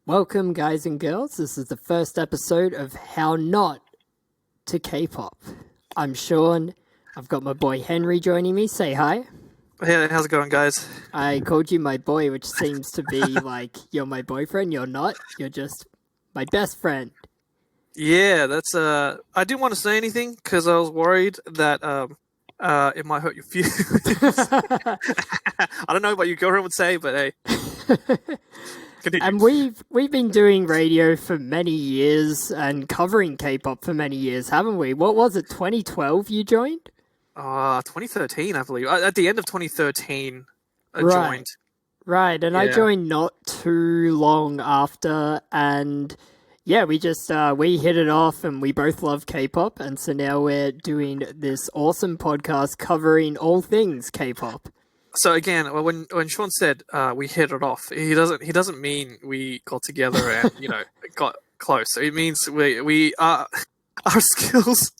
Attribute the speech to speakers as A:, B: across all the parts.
A: Welcome, guys and girls. This is the first episode of How Not to K-Pop. I'm Sean. I've got my boy Henry joining me. Say hi.
B: Hey, how's it going, guys?
A: I called you my boy, which seems to be like you're my boyfriend. You're not. You're just my best friend.
B: Yeah, that's I didn't want to say anything because I was worried that it might hurt your feelings. I don't know what your girlfriend would say, but hey. Continue.
A: And we've been doing radio for many years and covering K-pop for many years, haven't we? What was it? 2012 you joined?
B: 2013, I believe. At the end of 2013, I joined.
A: Right, and I joined not too long after, and yeah, we just we hit it off, and we both love K-pop, and so now we're doing this awesome podcast covering all things K-pop.
B: So again, when Sean said we hit it off, he doesn't mean we got together and got close. It means we our skills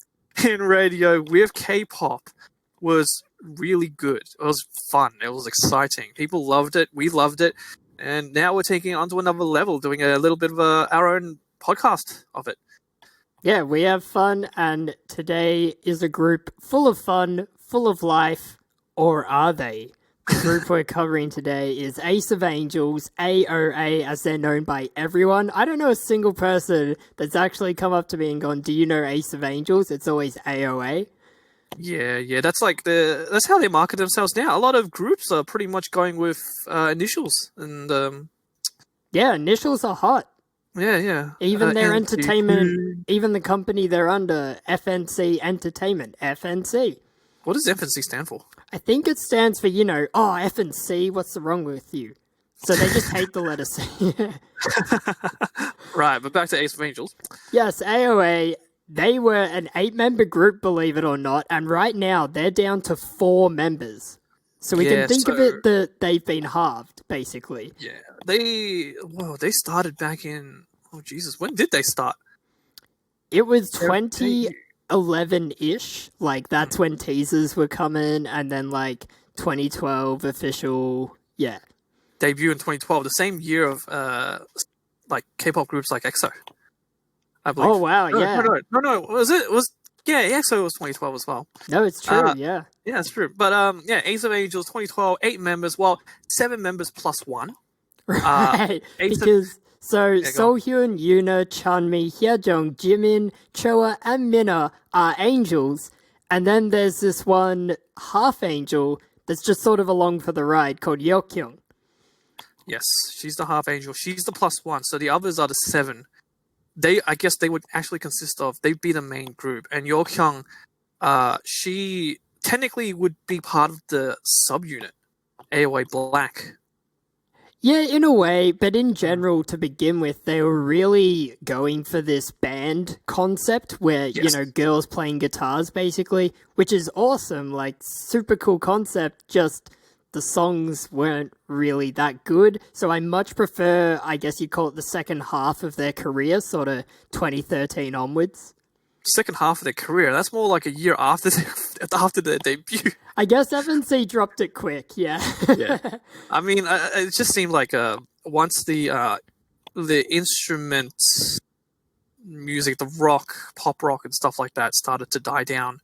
B: in radio with K-pop was really good. It was fun. It was exciting. People loved it. We loved it, and now we're taking it onto another level, doing a little bit of our own podcast of it.
A: Yeah, we have fun, and today is a group full of fun, full of life, or are they? The group we're covering today is Ace of Angels, AOA, as they're known by everyone. I don't know a single person that's actually come up to me and gone, do you know Ace of Angels? It's always AOA.
B: Yeah, that's that's how they market themselves now. A lot of groups are pretty much going with initials, and
A: yeah, initials are hot.
B: Yeah.
A: Even their entertainment, even the company they're under, FNC Entertainment, FNC.
B: What does FNC stand for?
A: I think it stands for, FNC, what's wrong with you? So they just hate the letter C.
B: Right, but back to Ace of Angels.
A: Yes, AOA, they were an 8-member group, believe it or not, and right now they're down to 4 members. So we can think of it that they've been halved, basically.
B: Yeah, they started back in, when did they start?
A: It was 2011-ish, like that's when teasers were coming, and then like 2012 official, yeah.
B: Debut in 2012, the same year of like K-pop groups like EXO, I believe.
A: Oh wow, yeah.
B: No, EXO was 2012 as well.
A: No, it's true, yeah.
B: Yeah, it's true. But Ace of Angels 2012, 8 members, 7 members plus 1.
A: Right, because Seolhyun, Yuna, Chanmi, Hyejong, Jimin, ChoA, and Mina are angels, and then there's this one half angel that's just sort of along for the ride called Yeokyung.
B: Yes, she's the half angel. She's the plus 1, so the others are the 7. I guess they would actually consist of, they'd be the main group, and Yeokyung, she technically would be part of the subunit, AOA Black.
A: Yeah, in a way, but in general, to begin with, they were really going for this band concept where, girls playing guitars, basically, which is awesome, like, super cool concept, just the songs weren't really that good, so I much prefer, I guess you'd call it the second half of their career, sort of 2013 onwards.
B: Second half of their career, that's more like a year after their debut.
A: I guess FNC dropped it quick, yeah.
B: Yeah. I mean, it just seemed like once the instrument music, the pop rock and stuff like that started to die down,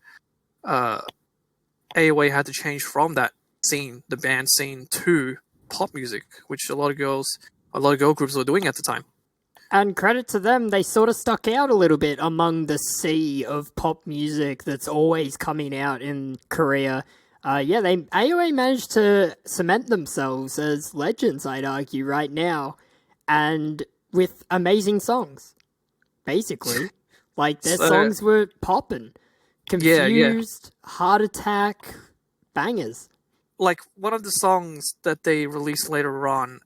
B: AOA had to change from that scene, the band scene, to pop music, which a lot of girl groups were doing at the time.
A: And credit to them, they sort of stuck out a little bit among the sea of pop music that's always coming out in Korea. AOA managed to cement themselves as legends, I'd argue, right now, and with amazing songs, basically. Like, their songs were popping. Confused, Heart Attack, bangers.
B: Like, one of the songs that they released later on,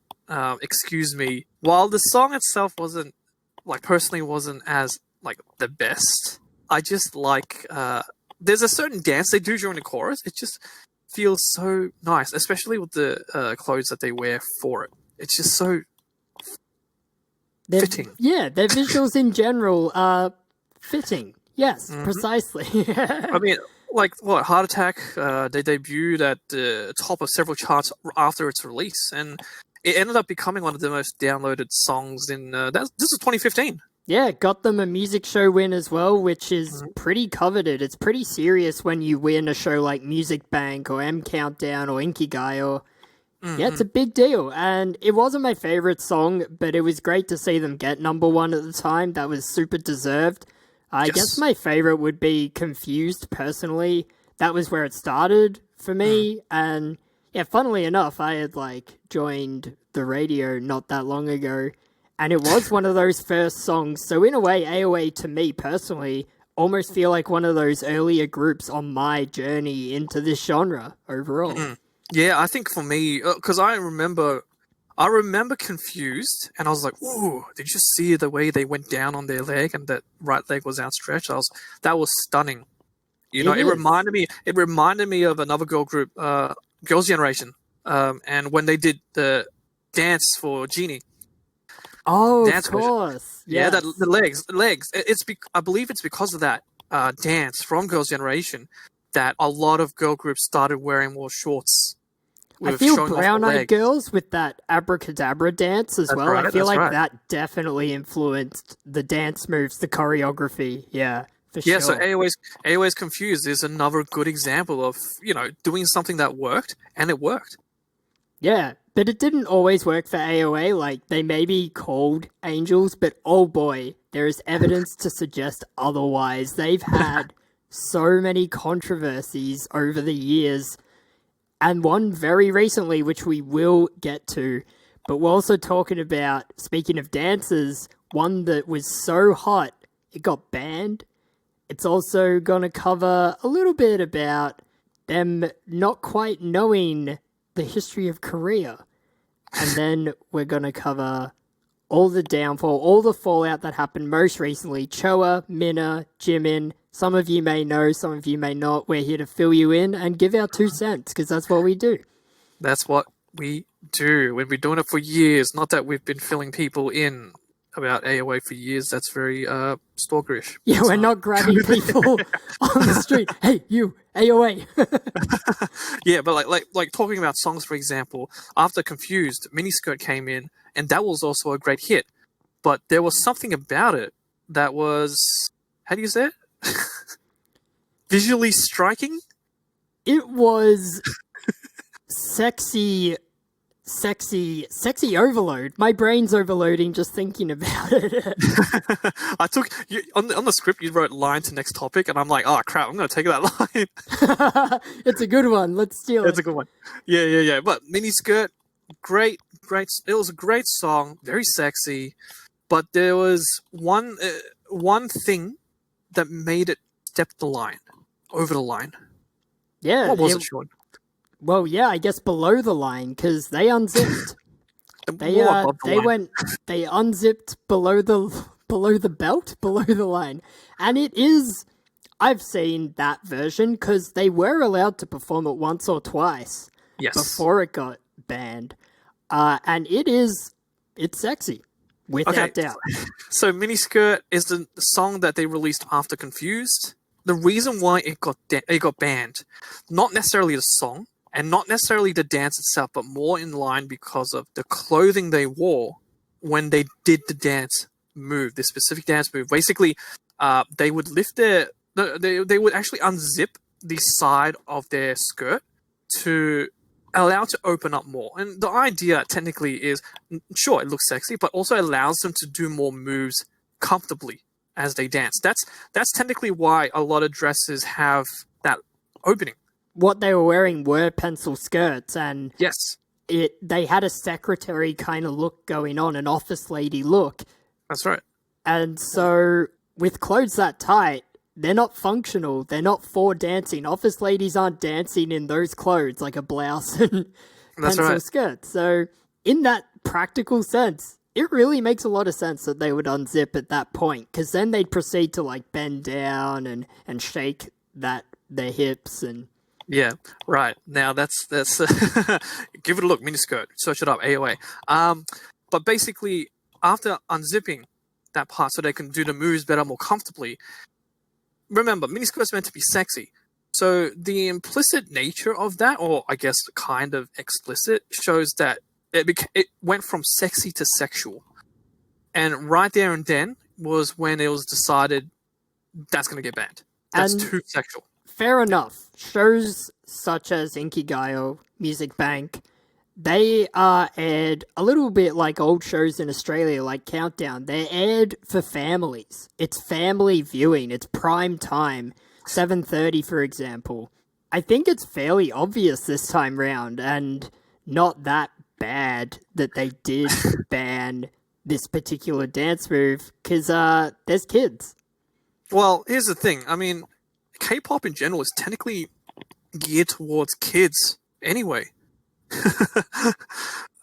B: Excuse Me, while the song itself wasn't as, like, the best, I just like, there's a certain dance they do during the chorus. It just feels so nice, especially with the clothes that they wear for it. It's just so fitting.
A: Yeah, their visuals in general are fitting. Yes, precisely.
B: I mean, like, Heart Attack, they debuted at the top of several charts after its release, and it ended up becoming one of the most downloaded songs in. This is 2015.
A: Yeah, it got them a music show win as well, which is pretty coveted. It's pretty serious when you win a show like Music Bank or M Countdown or Inkigayo. Yeah, it's a big deal. And it wasn't my favorite song, but it was great to see them get number one at the time. That was super deserved. I guess my favorite would be Confused, personally. That was where it started for me. And yeah, funnily enough, I had joined the radio not that long ago. And it was one of those first songs. So in a way, AOA to me personally almost feel like one of those earlier groups on my journey into this genre overall.
B: Yeah, I think for me, because I remember Confused, and I was like, "Ooh, did you see the way they went down on their leg and that right leg was outstretched?" That was stunning. You know, it reminded me of another girl group, Girls' Generation, and when they did the dance for Genie.
A: Oh, of course.
B: Yeah, the legs. I believe it's because of that dance from Girls' Generation that a lot of girl groups started wearing more shorts.
A: I feel Brown Eyed Girls with that abracadabra dance as well. I feel like that definitely influenced the dance moves, the choreography. Yeah, for sure.
B: Yeah, so AOA's Confused is another good example of, doing something that worked, and it worked.
A: Yeah, but it didn't always work for AOA. They may be called angels, but oh boy, there is evidence to suggest otherwise. They've had so many controversies over the years, and one very recently, which we will get to. But we're also talking about, speaking of dances, one that was so hot, it got banned. It's also going to cover a little bit about them not quite knowing the history of Korea. And then we're going to cover all the downfall, all the fallout that happened most recently. ChoA, Mina, Jimin. Some of you may know, some of you may not. We're here to fill you in and give our 2 cents, because that's what we do.
B: That's what we do. We've been doing it for years. Not that we've been filling people in about AOA for years. That's very stalkerish.
A: Yeah, we're not grabbing people on the street. Hey, you, AOA.
B: Yeah, but like talking about songs, for example, after Confused, Miniskirt came in, and that was also a great hit. But there was something about it that was, how do you say it? Visually striking?
A: It was sexy overload. My brain's overloading just thinking about it.
B: I took you on the script. You wrote line to next topic, and I'm like, oh crap, I'm gonna take that line.
A: It's a good one. Let's steal it.
B: It's a good one. Yeah. But Miniskirt, great. It was a great song, very sexy. But there was one thing that made it step over the line.
A: Yeah.
B: What was it, Sean?
A: Well, yeah, I guess below the line, because they unzipped. They unzipped below the belt, below the line. And it is, I've seen that version, because they were allowed to perform it once or twice.
B: Yes.
A: Before it got banned. And it's sexy, without doubt.
B: So Miniskirt is the song that they released after Confused. The reason why it got banned, not necessarily the song, and not necessarily the dance itself, but more in line because of the clothing they wore when they did the dance move, the specific dance move. Basically, they would they would actually unzip the side of their skirt to allow it to open up more. And the idea technically is, sure, it looks sexy, but also allows them to do more moves comfortably as they dance. That's technically why a lot of dresses have that opening.
A: What they were wearing were pencil skirts, and
B: yes,
A: they had a secretary kind of look going on, an office lady look.
B: That's right.
A: And so with clothes that tight, they're not functional. They're not for dancing. Office ladies aren't dancing in those clothes, like a blouse and pencil skirt. So in that practical sense, it really makes a lot of sense that they would unzip at that point, because then they'd proceed to bend down and shake their hips and...
B: Yeah, right. Now that's give it a look, Miniskirt. Search it up, AOA. But basically, after unzipping that part so they can do the moves better, more comfortably, remember, Miniskirt's meant to be sexy. So the implicit nature of that, or I guess kind of explicit, shows that it went from sexy to sexual, and right there and then was when it was decided that's going to get banned. That's
A: And
B: too sexual.
A: fair enough. Shows such as Inkigayo, Music Bank, they are aired a little bit like old shows in Australia, like Countdown. They're aired for families. It's family viewing. It's prime time, 7:30, for example. I think it's fairly obvious this time round, and not that bad that they did ban this particular dance move, because there's kids.
B: Well, here's the thing. I mean, K-pop in general is technically geared towards kids anyway.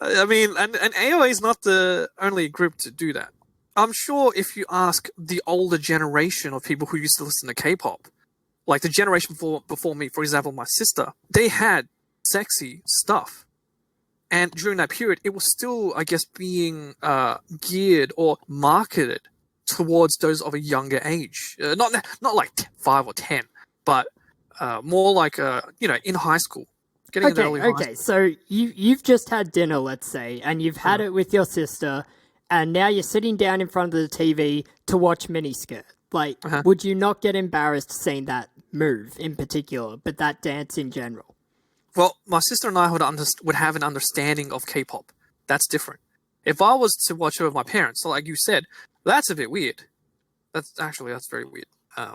B: I mean, and AOA is not the only group to do that. I'm sure if you ask the older generation of people who used to listen to K-pop, like the generation before me, for example, my sister, they had sexy stuff. And during that period, it was still, I guess, being geared or marketed towards those of a younger age. Not like 5 or 10, but more like, in high school. Getting into early high school.
A: So you've just had dinner, let's say, and you've had it with your sister, and now you're sitting down in front of the TV to watch Miniskirt. Like, would you not get embarrassed seeing that move in particular, but that dance in general?
B: Well, my sister and I would have an understanding of K-pop. That's different. If I was to watch it with my parents, like you said, that's a bit weird. That's very weird.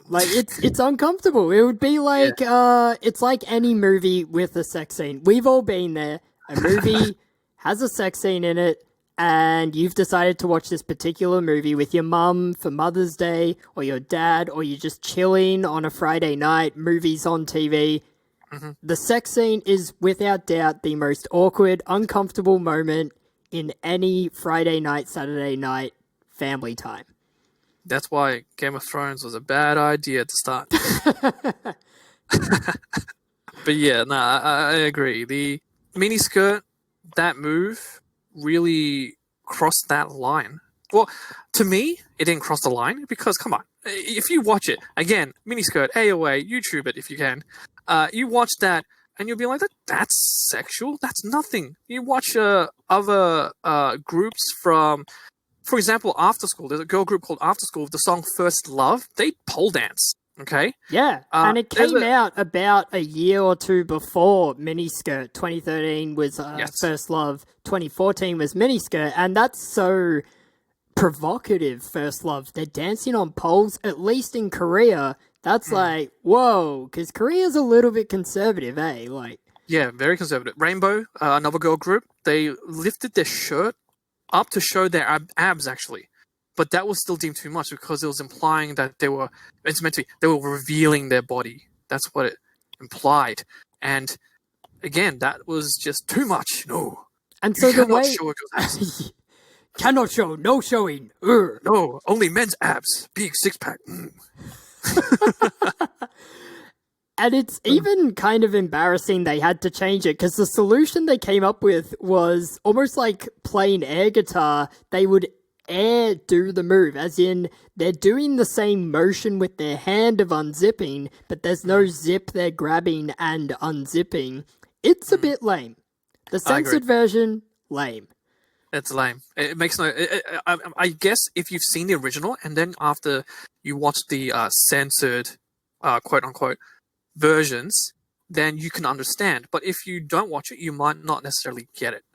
A: Like, it's uncomfortable. It would be like, it's like any movie with a sex scene. We've all been there. A movie has a sex scene in it, and you've decided to watch this particular movie with your mum for Mother's Day, or your dad, or you're just chilling on a Friday night, movies on TV. Mm-hmm. The sex scene is without doubt the most awkward, uncomfortable moment in any Friday night, Saturday night family time.
B: That's why Game of Thrones was a bad idea to start. But yeah, I agree. The miniskirt, that move really crossed that line. Well, to me, it didn't cross the line because, come on, if you watch it, again, miniskirt, AOA, YouTube it if you can, you watch that and you'll be like, that's sexual? That's nothing. You watch other groups from, for example, After School. There's a girl group called After School with the song First Love. They pole dance, okay?
A: Yeah, and it came out about a year or two before Miniskirt. 2013 was First Love. 2014 was Miniskirt, and that's so provocative, First Love. They're dancing on poles, at least in Korea. That's like, whoa, because Korea's a little bit conservative, eh? Like,
B: yeah, very conservative. Rainbow, another girl group, they lifted their shirt up to show their abs, actually. But that was still deemed too much because it was implying that they were revealing their body. That's what it implied. And again, that was just too much. No.
A: And so the way...
B: show abs.
A: Cannot show, no showing.
B: No, only men's abs. Big six-pack.
A: And it's even kind of embarrassing they had to change it, because the solution they came up with was almost like playing air guitar. They would do the move, as in they're doing the same motion with their hand of unzipping, but there's no zip they're grabbing and unzipping. It's a bit lame. The censored version, lame.
B: It's lame. It makes no... I guess if you've seen the original and then after you watch the censored, quote-unquote, versions, then you can understand. But if you don't watch it, you might not necessarily get it.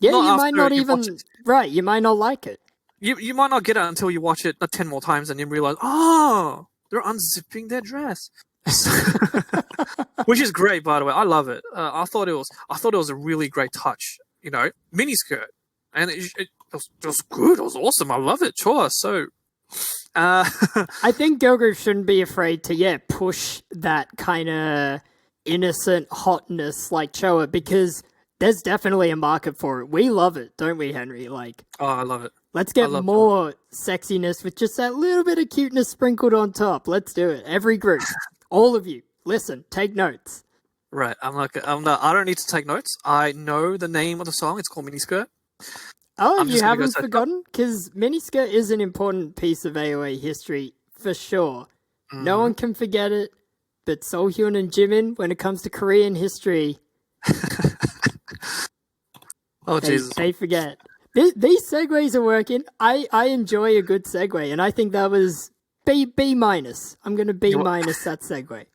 A: Yeah, you might not even... Right, you might not like it.
B: You might not get it until you watch it 10 more times and you realize, oh, they're unzipping their dress. Which is great, by the way. I love it. I thought it was a really great touch. You know, miniskirt. And it was good. It was awesome. I love it. CHOA. So,
A: I think girl groups shouldn't be afraid to push that kind of innocent hotness like CHOA, because there's definitely a market for it. We love it, don't we, Henry? Like,
B: oh, I love it.
A: Let's get more sexiness with just that little bit of cuteness sprinkled on top. Let's do it. Every group, all of you, listen, take notes.
B: Right. I don't need to take notes. I know the name of the song. It's called Miniskirt.
A: Oh, you haven't forgotten? Because Miniskirt is an important piece of AOA history, for sure. No one can forget it, but Seolhyun and Jimin, when it comes to Korean history...
B: Oh, Jesus.
A: They forget. These segues are working. I enjoy a good segue, and I think that was B minus. I'm going to B minus that segue.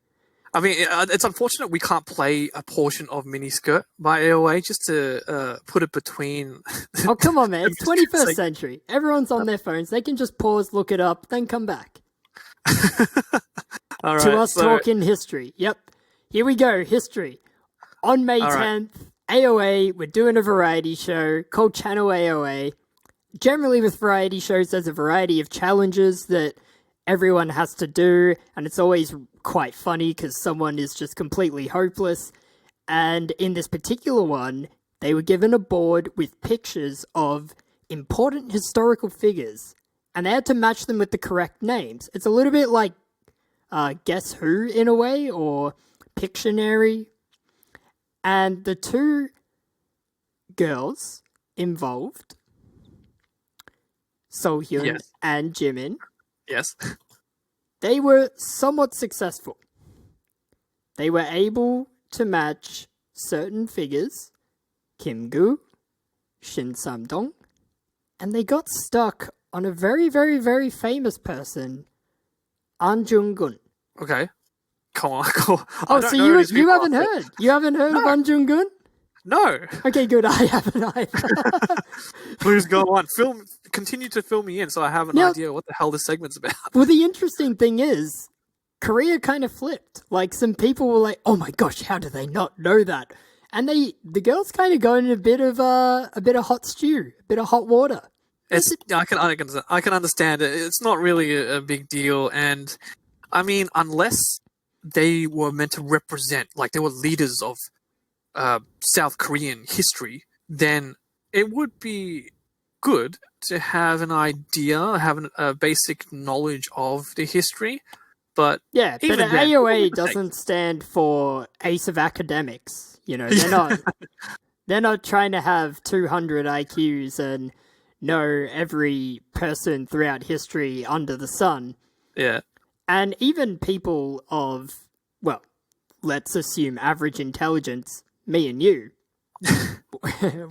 B: I mean, it's unfortunate we can't play a portion of Miniskirt by AOA just to put it between.
A: Oh, come on, man. It's 21st century. Everyone's on their phones. They can just pause, look it up, then come back.
B: All right,
A: to us talking history. Yep. Here we go. History. On May 10th, AOA, we're doing a variety show called Channel AOA. Generally with variety shows, there's a variety of challenges that everyone has to do, and it's always quite funny because someone is just completely hopeless. And in this particular one, they were given a board with pictures of important historical figures, and they had to match them with the correct names. It's a little bit like Guess Who in a way, or Pictionary. And the two girls involved, Seolhyun and Jimin,
B: yes,
A: they were somewhat successful. They were able to match certain figures, Kim-gu, Shin Saimdong, and they got stuck on a very, very, very famous person, An Jung-gun.
B: Okay. Come on, go on.
A: Oh, so you haven't heard? You haven't heard of An Jung-gun?
B: No.
A: Okay, good. I haven't either.
B: Please go on. Continue to fill me in so I have an idea what the hell this segment's about.
A: Well, the interesting thing is, Korea kind of flipped. Like, some people were like, "Oh my gosh, how do they not know that?" And the girls kind of go in a bit of hot stew, a bit of hot water.
B: I can understand it. It's not really a big deal, and I mean, unless they were meant to represent, like they were leaders of South Korean history, then it would be good to have an idea, have a basic knowledge of the history. But
A: yeah, but AOA doesn't stand for Ace of Academics. You know, they're not trying to have 200 IQs and know every person throughout history under the sun.
B: Yeah.
A: And even people of, well, let's assume average intelligence, me and you.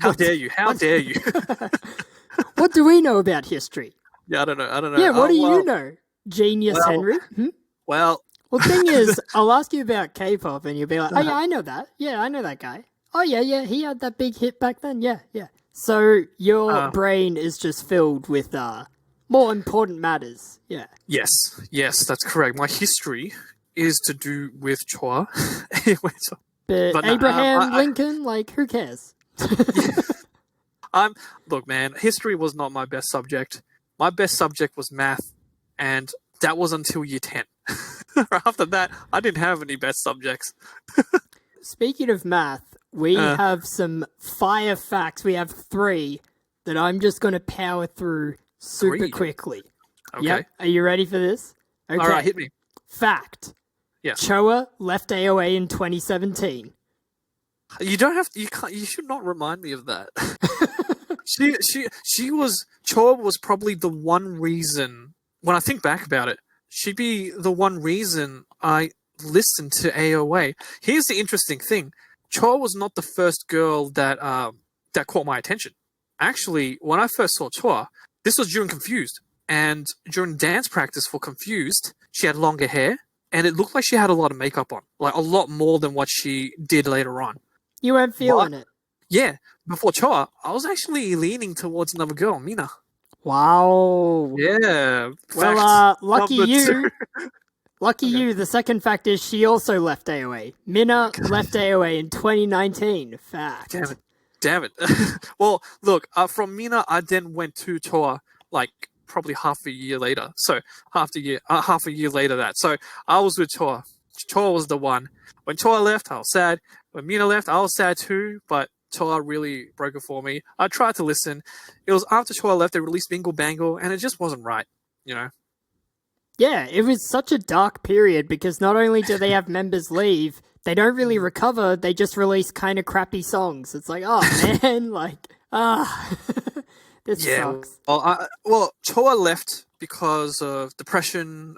B: How dare you? How dare you?
A: What do we know about history?
B: Yeah, I don't know.
A: Yeah, what do you know? Genius Henry?
B: Well,
A: thing is, I'll ask you about K-pop and you'll be like, oh yeah, I know that. Yeah, I know that guy. Oh yeah, he had that big hit back then. Yeah. So your brain is just filled with more important matters. Yeah.
B: Yes, that's correct. My history is to do with CHOA.
A: But Abraham Lincoln, like, who cares?
B: Look, man, history was not my best subject. My best subject was math, and that was until year 10. After that, I didn't have any best subjects.
A: Speaking of math, we have some fire facts. We have 3 that I'm just going to power through super quickly.
B: Okay.
A: Yep. Are you ready for this? Okay.
B: All right, hit me.
A: Fact.
B: Yeah.
A: CHOA left AOA in 2017.
B: You should not remind me of that. CHOA was probably the one reason, when I think back about it, she'd be the one reason I listened to AOA. Here's the interesting thing. CHOA was not the first girl that caught my attention. Actually, when I first saw CHOA, this was during Confused. And during dance practice for Confused, she had longer hair, and it looked like she had a lot of makeup on. Like, a lot more than what she did later on.
A: You weren't feeling it?
B: Yeah. Before CHOA, I was actually leaning towards another girl, Mina.
A: Wow.
B: Yeah.
A: Well, lucky you. Lucky you. The second fact is she also left AOA. Mina left AOA in 2019. Fact.
B: Damn it. Well, look, from Mina, I then went to CHOA, like, probably half a year later. So, half a year later that. So, I was with CHOA. CHOA was the one. When CHOA left, I was sad. When Mina left, I was sad too, but CHOA really broke it for me. I tried to listen. It was after CHOA left, they released Bingle Bangle, and it just wasn't right, you know?
A: Yeah, it was such a dark period because not only do they have members leave, they don't really recover, they just release kind of crappy songs. It's like, oh man, like, this sucks.
B: Well, CHOA left because of depression,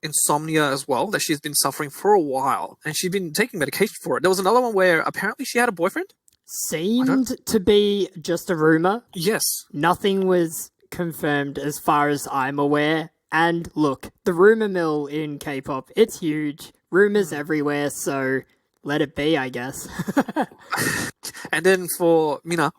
B: insomnia as well, that she's been suffering for a while, and she's been taking medication for it. There was another one where apparently she had a boyfriend.
A: seemed to be just a rumor.
B: Yes.
A: Nothing was confirmed as far as I'm aware. And look, the rumor mill in K-pop, it's huge. Rumors everywhere, so let it be, I guess.
B: And then for Mina,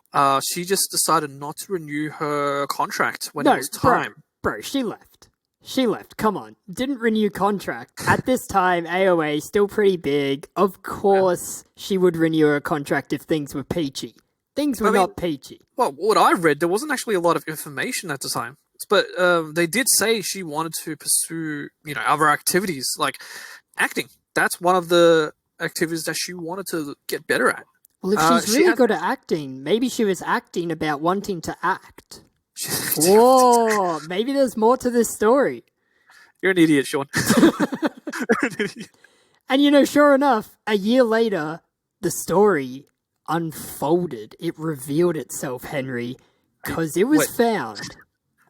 B: she just decided not to renew her contract when it was time.
A: Bro, she left. She left. Come on. Didn't renew contract. At this time, AOA still pretty big. Of course, she would renew her contract if things were peachy. Things were not peachy.
B: Well, what I read, there wasn't actually a lot of information at the time. But they did say she wanted to pursue, other activities like acting. That's one of the activities that she wanted to get better at.
A: Well, if she's really good at acting, maybe she was acting about wanting to act. Whoa, maybe there's more to this story.
B: You're an idiot, Sean. You're an idiot.
A: And sure enough, a year later, the story unfolded. It revealed itself, Henry, because it was found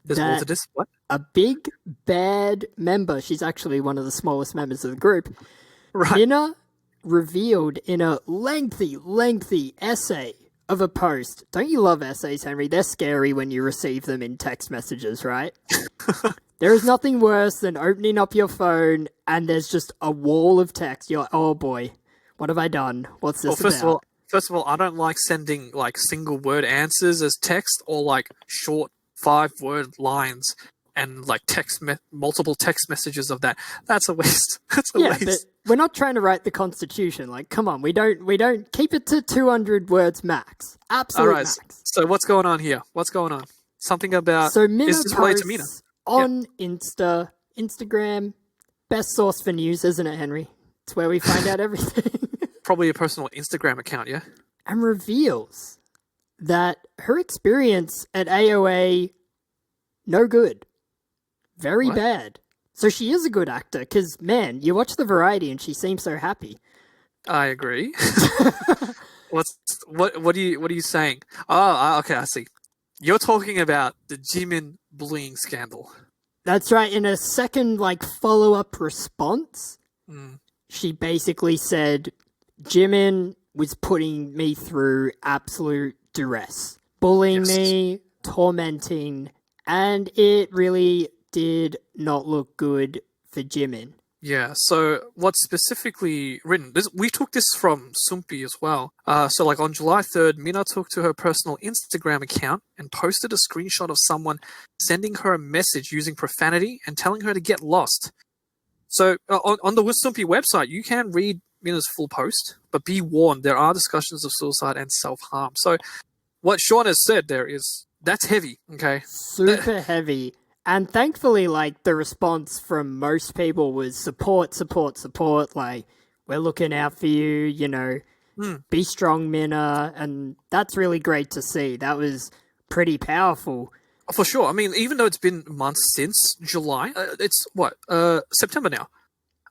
B: There's more to this? What?
A: a big bad member, she's actually one of the smallest members of the group,
B: Right.
A: Mina revealed in a lengthy essay of a post. Don't you love essays, Henry? They're scary when you receive them in text messages, right? There is nothing worse than opening up your phone and there's just a wall of text. You're like, oh boy, what have I done? What's this about?
B: First of all, I don't like sending single word answers as text or short 5-word lines and multiple text messages of that. That's a waste. That's a waste.
A: But we're not trying to write the Constitution. Come on, we don't keep it to 200 words max. Absolute max.
B: So what's going on here? What's going on? Something about
A: so Mina
B: is this related to Mina?
A: On Instagram, best source for news, isn't it, Henry? It's where we find out everything.
B: Probably a personal Instagram account, yeah?
A: And reveals that her experience at AOA, no good. Very bad. So she is a good actor, because, man, you watch the variety and she seems so happy.
B: I agree. What are you saying? Oh, okay, I see. You're talking about the Jimin bullying scandal.
A: That's right. In a second, follow-up response, she basically said, Jimin was putting me through absolute duress. Bullying me, tormenting, and it really did not look good for Jimin.
B: Yeah, so what's specifically written, we took this from Soompi as well. So on July 3rd, Mina took to her personal Instagram account and posted a screenshot of someone sending her a message using profanity and telling her to get lost. So on the Soompi website, you can read Mina's full post, but be warned, there are discussions of suicide and self-harm. So what Sean has said there is, that's heavy, okay?
A: Super heavy. And thankfully, the response from most people was support. We're looking out for you, be strong, Mina. And that's really great to see. That was pretty powerful.
B: For sure. I mean, even though it's been months since July, it's September now.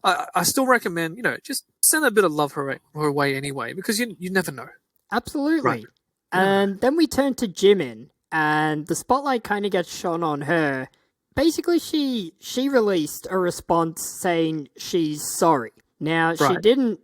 B: I still recommend, just send a bit of love her way anyway, because you never know.
A: Absolutely.
B: Right.
A: And then we turn to Jimin, and the spotlight kind of gets shone on her. Basically, she released a response saying she's sorry. Now, she didn't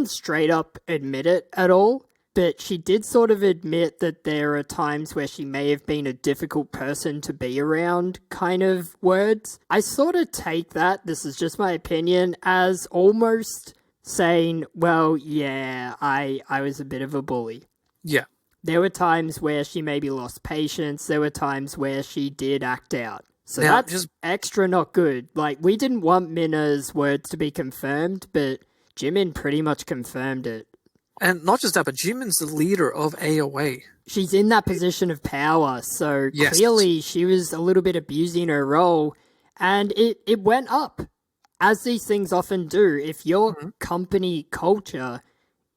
A: straight up admit it at all, but she did sort of admit that there are times where she may have been a difficult person to be around kind of words. I sort of take that, this is just my opinion, as almost saying, well, yeah, I was a bit of a bully.
B: Yeah.
A: There were times where she maybe lost patience. There were times where she did act out. So
B: now,
A: that's extra not good. We didn't want Mina's words to be confirmed, but Jimin pretty much confirmed it.
B: And not just that, but Jimin's the leader of AOA.
A: She's in that position of power, so clearly she was a little bit abusing her role, and it went up, as these things often do. If your company culture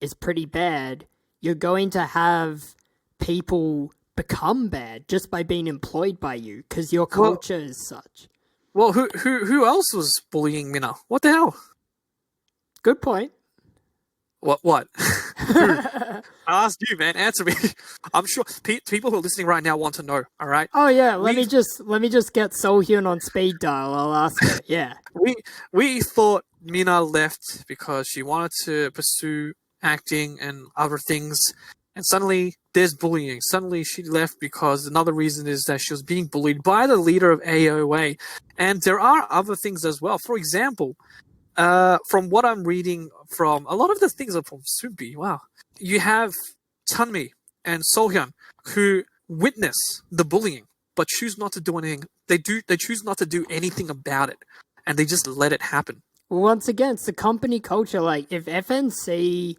A: is pretty bad, you're going to have people become bad just by being employed by you, because your culture is such.
B: Well, who else was bullying Mina? What the hell?
A: Good point.
B: What? I asked you, man. Answer me. I'm sure people who are listening right now want to know. All right.
A: Oh yeah. Let me just get Seolhyun on speed dial. I'll ask her. Yeah.
B: We thought Mina left because she wanted to pursue acting and other things, and suddenly there's bullying. Suddenly she left because another reason is that she was being bullied by the leader of AOA. And there are other things as well. For example, from what I'm reading from a lot of the things are from Sunbi. Wow. You have Chanmi and Seolhyun who witness the bullying but choose not to do anything. They choose not to do anything about it, and they just let it happen.
A: Once again, it's the company culture. Like, if FNC,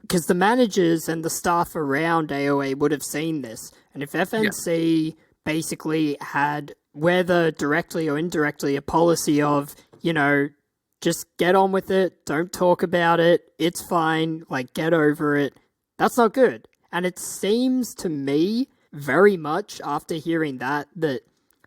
A: because the managers and the staff around AOA would have seen this, and if FNC basically had, whether directly or indirectly, a policy of, you know, just get on with it, don't talk about it, it's fine, like, get over it, that's not good. And it seems to me, very much after hearing that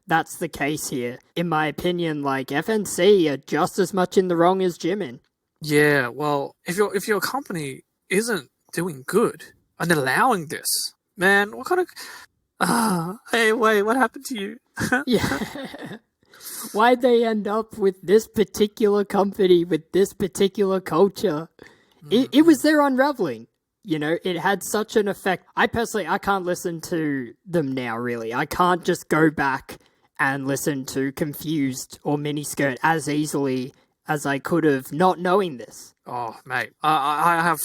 A: that's the case here. In my opinion, like, FNC are just as much in the wrong as Jimin.
B: Yeah, well, if your company isn't doing good and allowing this, man, what kind of hey, wait, what happened to you?
A: Yeah. Why'd they end up with this particular company, with this particular culture? It was their unraveling. You know, it had such an effect. I can't listen to them now, really. I can't just go back and listen to Confused or Miniskirt as easily as I could have, not knowing this.
B: Oh, mate, I have.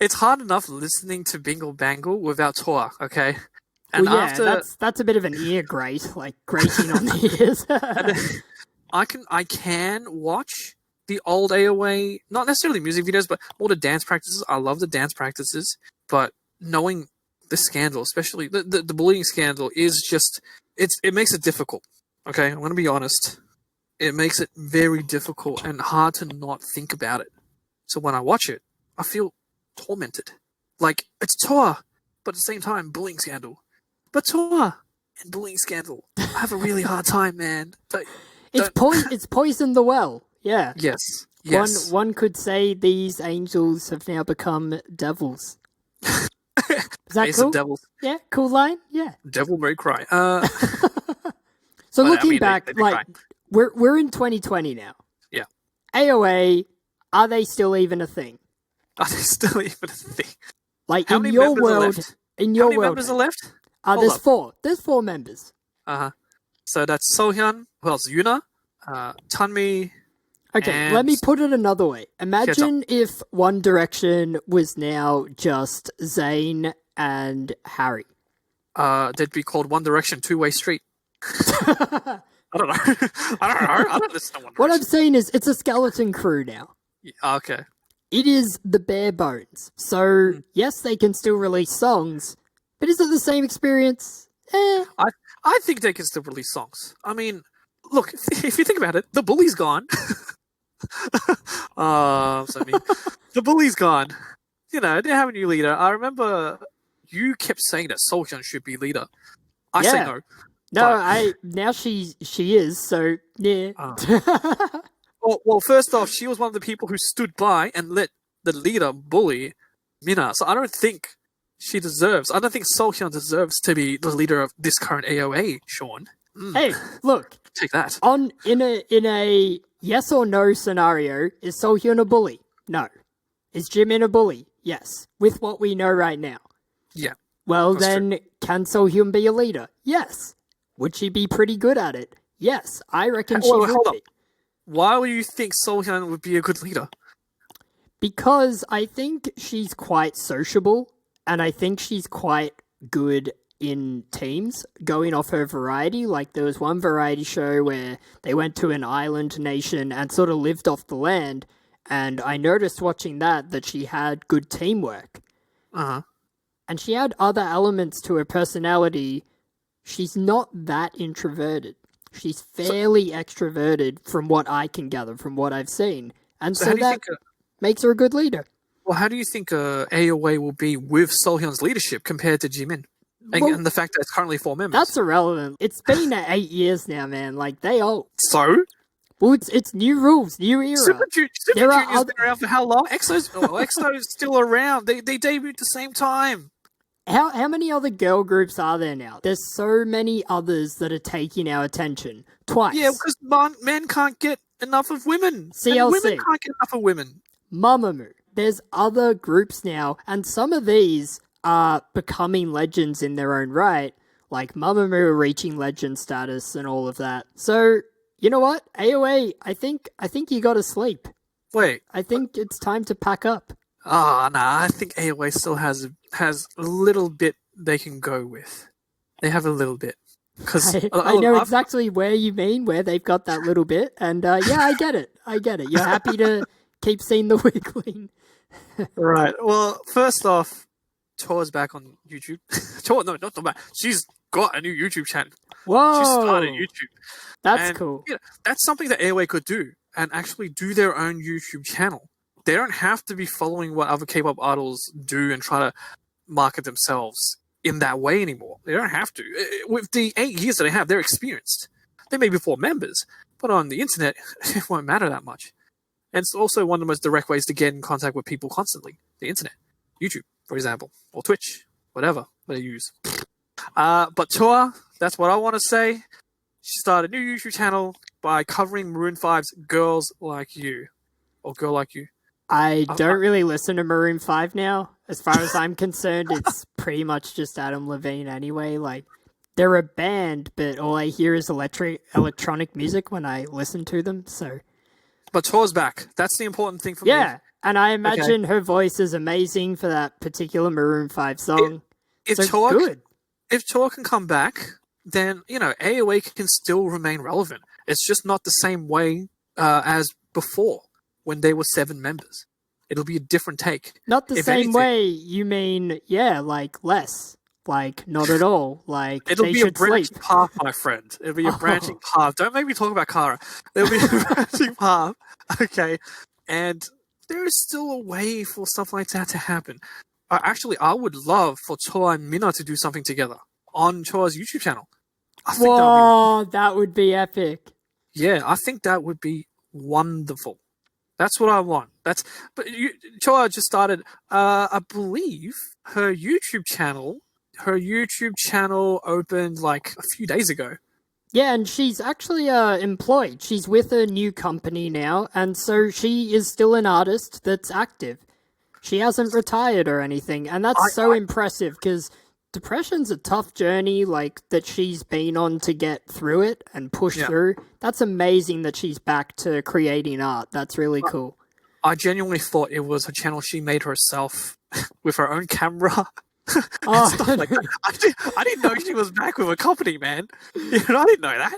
B: It's hard enough listening to Bingle Bangle without ChoA, okay? And
A: well, yeah,
B: after
A: that's a bit of an ear grate, like grating on the ears.
B: I can watch the old AOA, not necessarily music videos, but all the dance practices. I love the dance practices, but knowing the scandal, especially the bullying scandal, is just it makes it difficult. Okay, I'm gonna be honest. It makes it very difficult and hard to not think about it. So when I watch it, I feel tormented. Like, it's ChoA, but at the same time, bullying scandal. But ChoA and bullying scandal, I have a really hard time, man.
A: It's poisoned the well. Yeah.
B: Yes.
A: One could say these angels have now become devils. Is that
B: Ace
A: cool?
B: of Devils.
A: Yeah, cool line. Yeah.
B: Devil May Cry.
A: So
B: But,
A: looking
B: I mean,
A: back,
B: they
A: like,
B: cry.
A: we're in 2020 now.
B: Yeah.
A: AOA, are they still even a thing?
B: Are they still even a thing?
A: Like,
B: How
A: in
B: many
A: your
B: members are
A: world,
B: left?
A: in
B: How
A: your
B: many
A: world,
B: members are left?
A: there's
B: up.
A: four. There's 4 members.
B: So that's Seolhyun. Who else? Yuna, Chanmi.
A: Okay,
B: And
A: let me put it another way. Imagine if One Direction was now just Zayn and Harry.
B: They'd be called One Direction, Two-Way Street. I don't know. I don't listen to One Direction.
A: What I'm saying is, it's a skeleton crew now.
B: Yeah, okay.
A: It is the bare bones. So, yes, they can still release songs, but is it the same experience?
B: I think they can still release songs. I mean, look, if you think about it, the bully's gone. So mean. The bully's gone. You know, they have a new leader. I remember you kept saying that Seolhyun should be leader. I say no.
A: No, now she is, so yeah.
B: Well, first off, she was one of the people who stood by and let the leader bully Mina. So I don't think Seolhyun deserves to be the leader of this current AOA, Sean.
A: Hey, look.
B: Take that.
A: In a yes or no scenario, is Seolhyun a bully? No. Is Jimin a bully? Yes. With what we know right now.
B: Yeah.
A: Well,
B: That's
A: then,
B: true.
A: can Seolhyun be a leader? Yes. Would she be pretty good at it? Yes. I reckon she would
B: hold
A: be.
B: up. Why would you think Seolhyun would be a good leader?
A: Because I think she's quite sociable, and I think she's quite good in teams, going off her variety. Like, there was one variety show where they went to an island nation and sort of lived off the land, and I noticed watching that she had good teamwork.
B: Uh-huh.
A: And she had other elements to her personality. She's not that introverted. She's fairly extroverted from what I can gather, from what I've seen. And so that makes her a good leader.
B: Well, how do you think AOA will be with Seolhyun's leadership compared to Jimin? And the fact that it's currently 4 members.
A: That's irrelevant. It's been 8 years now, man. Like, they all...
B: So?
A: Well, it's new rules, new era.
B: Super Junior's been around for how long? EXO's still around. They debuted at the same time.
A: How many other girl groups are there now? There's so many others that are taking our attention. Twice.
B: Yeah, because men can't get enough of women.
A: CLC.
B: And women can't get enough of women.
A: Mamamoo. There's other groups now, and some of these are becoming legends in their own right, like Mamamoo reaching legend status and all of that. So, you know what? AOA, I think you gotta sleep.
B: Wait.
A: I think it's time to pack up.
B: Nah, I think AOA still has a little bit they can go with. They have a little bit. Cause
A: I know exactly where you mean, where they've got that little bit, and yeah, I get it. You're happy to keep seeing the wiggling.
B: Right. Well, first off, ChoA's back on YouTube. ChoA, no, not back. She's got a new YouTube channel.
A: Whoa!
B: She started YouTube.
A: That's cool.
B: You know, that's something that AOA could do, and actually do their own YouTube channel. They don't have to be following what other K-pop idols do and try to market themselves in that way anymore. They don't have to. With the 8 years that they have, they're experienced. They may be 4 members, but on the internet, it won't matter that much. And it's also one of the most direct ways to get in contact with people constantly. The internet. YouTube, for example. Or Twitch. Whatever they use. But ChoA, that's what I want to say. She started a new YouTube channel by covering Maroon 5's Girls Like You. Or Girl Like You.
A: I don't really listen to Maroon 5 now. As far as I'm concerned, it's pretty much just Adam Levine anyway. Like, they're a band, but all I hear is electronic music when I listen to them, so...
B: But ChoA's back. That's the important thing for me.
A: Yeah, and I imagine her voice is amazing for that particular Maroon 5 song.
B: If ChoA can come back, then, you know, AOA can still remain relevant. It's just not the same way as before, when they were 7 members. It'll be a different take.
A: Not the same way, you mean, yeah, like less. Like, not at all. Like,
B: it'll be a branching
A: sleep.
B: path, my friend. It'll be a branching path. Don't make me talk about Kara. There'll be a branching path. Okay. And there is still a way for stuff like that to happen. Actually, I would love for ChoA and Mina to do something together on ChoA's YouTube channel.
A: That would be epic.
B: Yeah, I think that would be wonderful. That's what I want. ChoA just started, I believe, her YouTube channel opened like a few days ago.
A: Yeah, and she's actually employed. She's with a new company now, and so she is still an artist that's active. She hasn't retired or anything, and that's impressive, because depression's a tough journey, like, that she's been on to get through it and push through. That's amazing that she's back to creating art. That's really cool.
B: I genuinely thought it was a channel she made herself with her own camera. Stuff like that. I didn't know she was back with a company, man. You know, I didn't know that.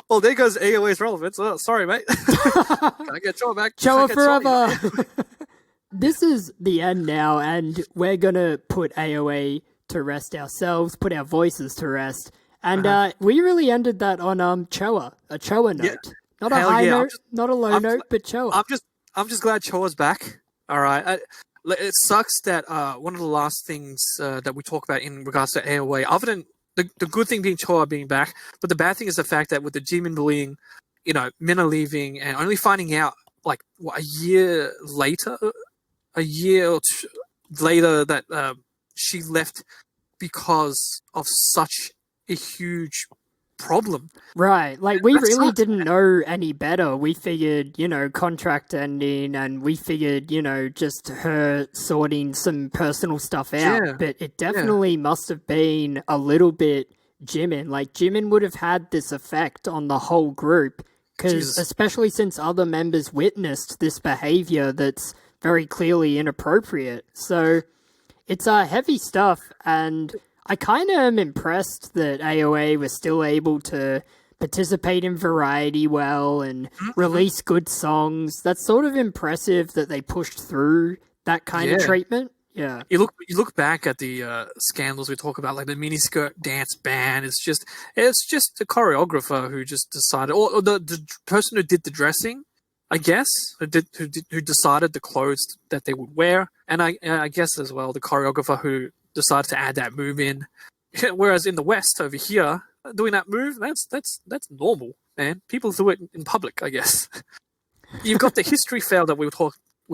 B: Well, there goes AOA's relevance. Oh, sorry, mate. Gotta get ChoA back.
A: ChoA forever. This is the end now, and we're gonna put AOA to rest ourselves, put our voices to rest, and we really ended that on ChoA, a ChoA note, not a high note, not a low note, but ChoA.
B: I'm just glad ChoA's back. All right. It sucks that one of the last things that we talk about in regards to AOA, other than the good thing being ChoA being back, but the bad thing is the fact that with the Jimin bullying, you know, Mina leaving, and only finding out like a year or two later that she left because of such a huge problem.
A: Right, like we really didn't know any better. We figured, you know, contract ending, and we figured, you know, just her sorting some personal stuff out. But it definitely must have been a little bit Jimin. Like, Jimin would have had this effect on the whole group, because especially since other members witnessed this behavior that's very clearly inappropriate. So it's heavy stuff, and I kind of am impressed that AOA was still able to participate in Variety well and release good songs. That's sort of impressive that they pushed through that kind of treatment. Yeah.
B: You look back at the scandals we talk about, like the Miniskirt dance ban. It's just the choreographer who just decided, or the person who did the dressing, I guess, who decided the clothes that they would wear, and I guess as well the choreographer who decided to add that move in. Whereas in the West over here, doing that move, that's normal, man. People do it in public, I guess. You've got the history fail that we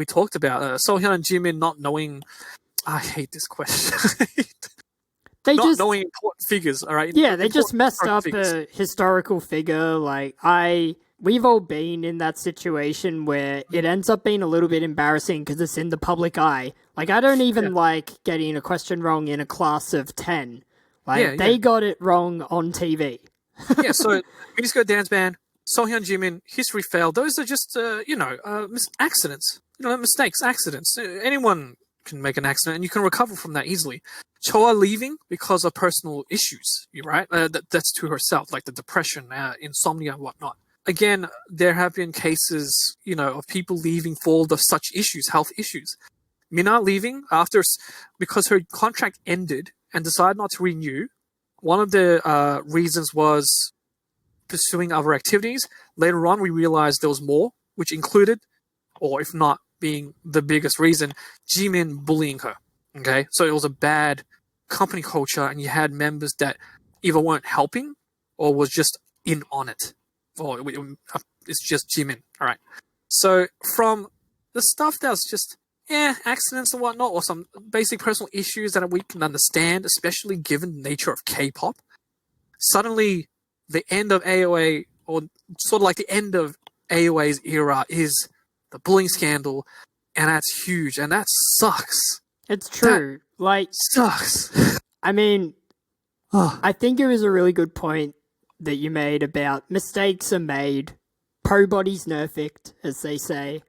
B: talked about. Seolhyun and Jimin not knowing. I hate this question. Not knowing important figures, all right?
A: Yeah, they just messed up a historical figure. Like, I we've all been in that situation where it ends up being a little bit embarrassing because it's in the public eye. Like, I don't even like getting a question wrong in a class of 10. Like, they got it wrong on TV.
B: Yeah, so Miniskirt Dance Band, Seolhyun Jimin, History Failed. Those are just, accidents. Mistakes, accidents. Anyone can make an accident, and you can recover from that easily. ChoA leaving because of personal issues, right? That's to herself, like the depression, insomnia, and whatnot. Again, there have been cases, of people leaving for such issues, health issues. Mina leaving because her contract ended and decided not to renew. One of the reasons was pursuing other activities. Later on, we realized there was more, which included, or if not being the biggest reason, Jimin bullying her. Okay, so it was a bad company culture, and you had members that either weren't helping or was just in on it. Or it's just Jimin. All right. So from the stuff that was just accidents and whatnot, or some basic personal issues that we can understand, especially given the nature of K-pop, suddenly the end of AOA, or sort of like the end of AOA's era, is the bullying scandal, and that's huge, and that sucks.
A: It's true.
B: Sucks.
A: I mean, I think it was a really good point that you made about mistakes are made, pro body's nerfed, as they say.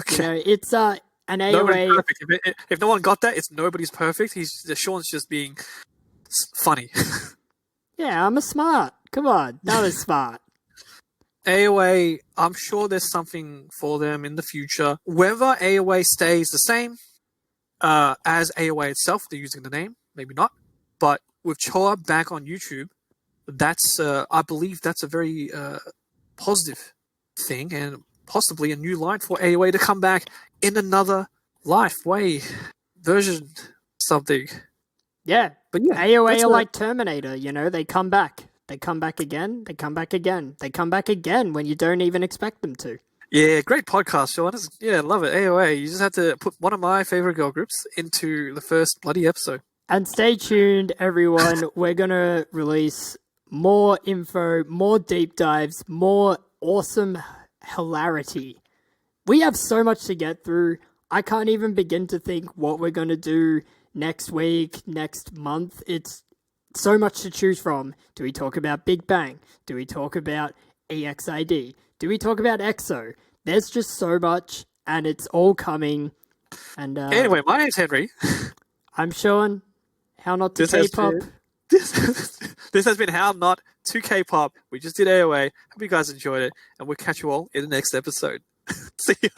B: Okay.
A: It's an AOA.
B: Perfect. If no one got that, it's nobody's perfect. Sean's just being funny.
A: Yeah, I'm a smart. Come on, that was smart.
B: AOA, I'm sure there's something for them in the future. Whether AOA stays the same as AOA itself, they're using the name, maybe not. But with ChoA back on YouTube, that's I believe that's a very positive thing, and possibly a new line for AOA to come back in another way version something.
A: Yeah,
B: but yeah,
A: AOA are like Terminator, they come back. They come back again, they come back again. They come back again when you don't even expect them to.
B: Yeah, great podcast, Sean. Yeah, love it. AOA, you just had to put one of my favorite girl groups into the first bloody episode.
A: And stay tuned, everyone. We're going to release more info, more deep dives, more awesome hilarity. We have so much to get through. I can't even begin to think what we're going to do next week, next month. It's so much to choose from. Do we talk about Big Bang? Do we talk about EXID? Do we talk about EXO? There's just so much, and it's all coming. And
B: anyway, my name's Henry.
A: I'm Sean. How Not to K-Pop.
B: This has been How Not to K-Pop. We just did AOA. Hope you guys enjoyed it, and we'll catch you all in the next episode. See ya.